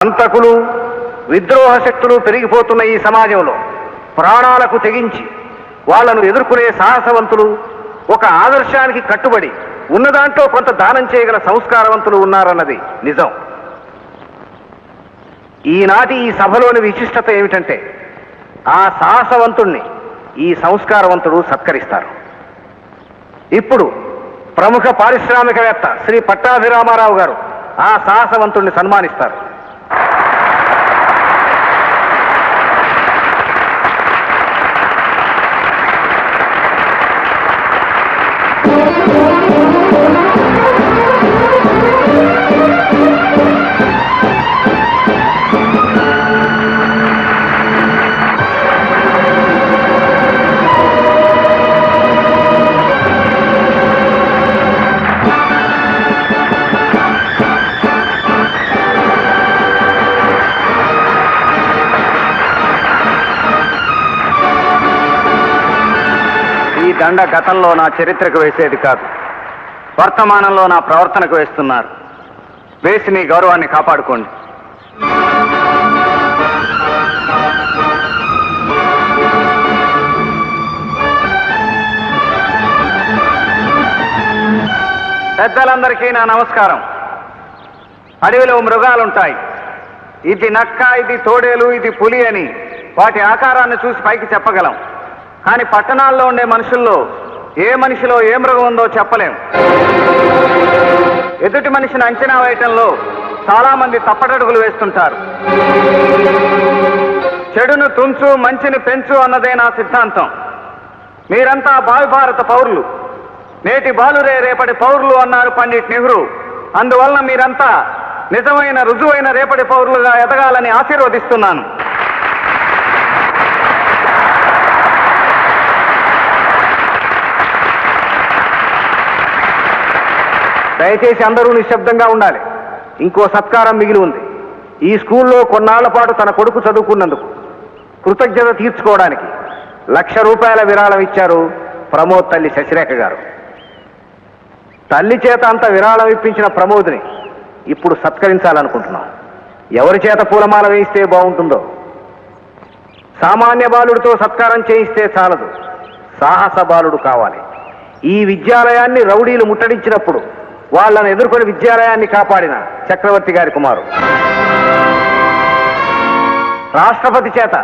అంతకులు విద్రోహ శక్తులు పెరిగిపోతున్న ఈ సమాజంలో ప్రాణాలకు తెగించి వాళ్లను ఎదుర్కొనే సాహసవంతులు, ఒక ఆదర్శానికి కట్టుబడి ఉన్నదాంట్లో కొంత దానం చేయగల సంస్కారవంతులు ఉన్నారన్నది నిజం. ఈనాటి ఈ సభలోని విశిష్టత ఏమిటంటే, ఆ సాహసవంతుణ్ణి ఈ సంస్కారవంతుడు సత్కరిస్తారు. ఇప్పుడు ప్రముఖ పారిశ్రామికవేత్త శ్రీ పట్టాభిరామారావు గారు ఆ సాహసవంతుణ్ణి సన్మానిస్తారు. దండ గతంలో నా చరిత్రకు వేసేది కాదు, వర్తమానంలో నా ప్రవర్తనకు వేస్తున్నారు. వేసి నీ గౌరవాన్ని కాపాడుకోండి. పెద్దలందరికీ నా నమస్కారం. అడవిలో మృగాలుంటాయి. ఇది నక్క, ఇది తోడేలు, ఇది పులి అని వాటి ఆకారాన్ని చూసి పైకి చెప్పగలం. కానీ పట్టణాల్లో ఉండే మనుషుల్లో ఏ మనిషిలో ఏ మృగం ఉందో చెప్పలేం. ఎదుటి మనిషిని అంచనా వేయటంలో చాలా మంది తప్పటడుగులు వేస్తుంటారు. చెడును తుంచు, మంచిని పెంచు అన్నదే నా సిద్ధాంతం. మీరంతా భావి భారత పౌరులు, నేటి బాలురే రేపటి పౌరులు అన్నారు పండిట్ నెహ్రూ. అందువల్ల మీరంతా నిజమైన రుజువైన రేపటి పౌరులుగా ఎదగాలని ఆశీర్వదిస్తున్నాను. దయచేసి అందరూ నిశ్శబ్దంగా ఉండాలి. ఇంకో సత్కారం మిగిలి ఉంది. ఈ స్కూల్లో కొన్నాళ్ల పాటు తన కొడుకు చదువుకున్నందుకు కృతజ్ఞత తీర్చుకోవడానికి ₹1,00,000 విరాళం ఇచ్చారు ప్రమోద్ తల్లి శశిరేఖ గారు. తల్లి చేత అంత విరాళం ఇప్పించిన ప్రమోద్ని ఇప్పుడు సత్కరించాలనుకుంటున్నాం. ఎవరి చేత పూలమాల వేయిస్తే బాగుంటుందో. సామాన్య బాలుడితో సత్కారం చేయిస్తే చాలదు, సాహస బాలుడు కావాలి. ఈ విద్యాలయాన్ని రౌడీలు ముట్టడించినప్పుడు వాళ్ళను ఎదుర్కొని విద్యాలయాన్ని కాపాడిన చక్రవర్తి గారి కుమారు. రాష్ట్రపతి చేత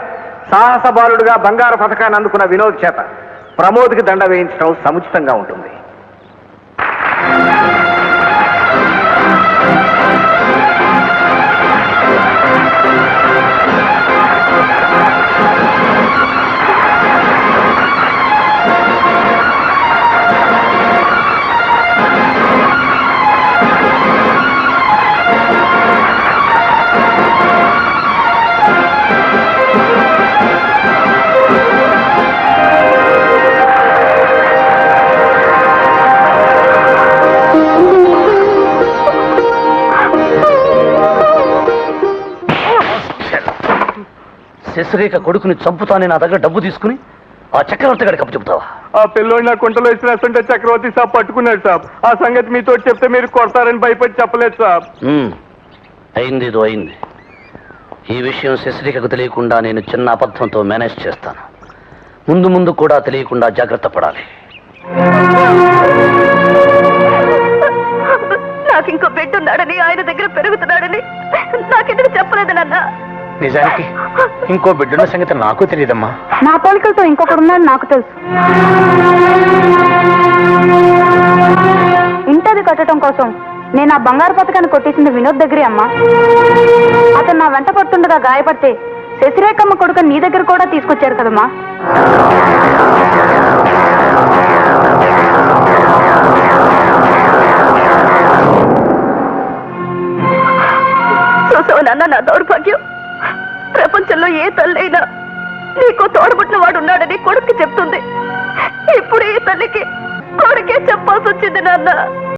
సాహస బాలుడుగా బంగారు పథకాన్ని అందుకున్న వినోద్ చేత ప్రమోద్కి దండ వేయించడం సముచితంగా ఉంటుంది. శశిరేఖ కొడుకుని చంపుతానే నా దగ్గర డబ్బు తీసుకుని ఆ చక్రవర్తి గారికి చెబుతావా? ఆ పిల్లోడు నా కుంటలో ఇచ్చినట్టుంటే చక్రవర్తి సాబ్ పట్టుకున్నాడు సాబ్. ఆ సంగతి మీతో చెప్తే మీరు కొడతారని భయపడి చెప్పలేదు సాబ్. అయింది, ఇదో అయింది. ఈ విషయం శశిరేఖకు తెలియకుండా నేను చిన్న అబద్ధంతో మేనేజ్ చేస్తాను. ముందు ముందు కూడా తెలియకుండా జాగ్రత్త పడాలి. నాకు ఇంకో బిడ్డ ఉన్నాడని, ఆయన దగ్గర పెరుగుతున్నాడని నాకెందుకు చెప్పలేదు నాన్న? నిజానికి ఇంకో బిడ్డున్న సంగతి నాకు తెలియదమ్మా. నా పోలికలతో ఇంకొకడు ఉన్నాడు నాకు తెలుసు. ఇంటది కట్టడం కోసం నేను ఆ బంగారు పథకాన్ని కొట్టేసింది వినోద్ దగ్గరే అమ్మా. అతను నా వెంట పడుతుండగా గాయపడితే శశిరేఖమ్మ కొడుకు నీ దగ్గర కూడా తీసుకొచ్చారు కదమ్మా. చూసావు నాన్న నా దౌర్భాగ్యం. ప్రపంచంలో ఏ తల్లైనా నీకు తోడబుట్టిన వాడు ఉన్నాడని కొడుక్కి చెప్తుంది. ఇప్పుడు ఈ తల్లికి కొడుకే చెప్పాల్సి వచ్చింది నాన్న.